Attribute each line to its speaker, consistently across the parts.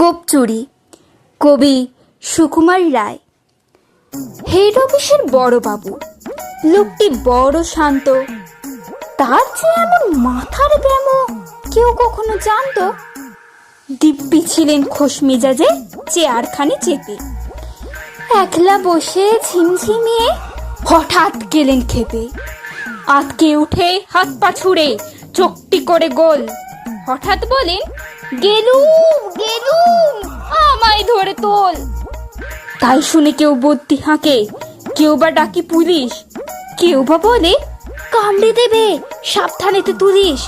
Speaker 1: গোপচুরি। কবি সুকুমার রায়। হেড অফিসের বড়বাবু লোকটি বড় শান্ত। তার যে এমন মাথার ব্যামো কেউ কখনো জানতো? দিব্যি ছিলেন খোশ মেজাজে চেয়ারখানে চেপে, একলা বসে ঝিমঝিমিয়ে হঠাৎ গেলেন খেপে। আতকে উঠে হাত পা ছুড়ে চোখটি করে গোল, হঠাৎ বলেন, গেলুম গেলুম, আমায় ধরে তোল। তাই শুনে কেউ বুদ্ধি হাঁকে, কেউ বা ডাকি পুলিশ, কেউ বা বলে, কামড়ে দেবে, সাবধানেতে তুলিস।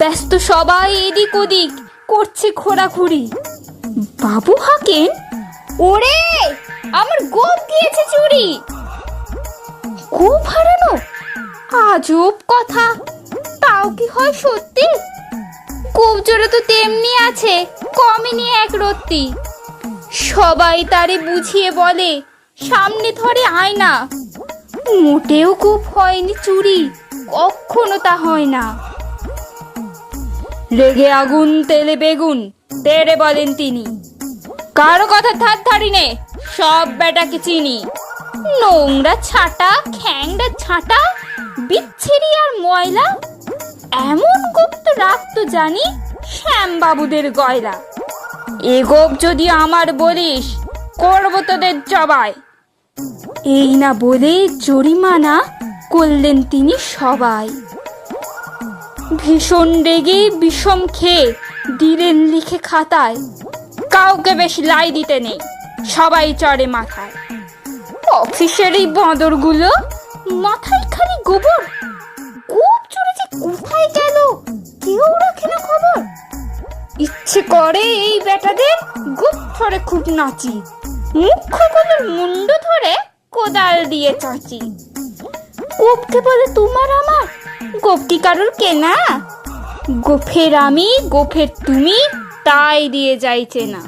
Speaker 1: ব্যস্ত সবাই এদিক ওদিক করছে ঘোরাঘুরি। বাবু হাঁকেন, ওরে আমার গোপ গিয়েছে চুরি। গোপ হারানো আজব কথা, তাও কি হয় সত্যি? গোপ জোরে তো তেমনি আছে, কমেনি এক রত্তি। সবাই তারে বুঝিয়ে বলে, সামনে ধরে আয়না। মোটেও গোপ হয়নি চুরি, কখনো তা হয় না। রেগে আগুন তেলে বেগুন তেরে বলেন তিনি, কারো কথা ধার ধারি নে, সব বেটাকে চিনি। নোংরা ছাটা, খ্যাংরা ছাটা, বিচ্ছিরি আর ময়লা, এমন গোপ তো রাখতো জানি শ্যামবাবুদের গয়লা। এ গোপ যদি আমার বলিস, করবো তোদের জবাই। এই না বলে জরিমানা করলেন তিনি সবাই। ভীষণ রেগে বিষম খেয়ে দিলেন লিখে খাতায়, কাউকে বেশি লাই দিতে নেই, সবাই চড়ে মাথায়। অফিসের এই বাঁদরগুলো মাথায় খালি গোবর, গোপ চড়ে যে কোথায় গেল কেউ রাখে না খবর। ইচ্ছে করে এই বেটাদের গোপ ধরে খুব নাচি, মুখ্যগুলোর মুন্ড ধরে কোদাল দিয়ে চাঁচি। গোপকে বলে তোমার আমার, গোপ কি কারোর কেনা? গোফের আমি গোফের তুমি, তাই দিয়ে যাইছে না।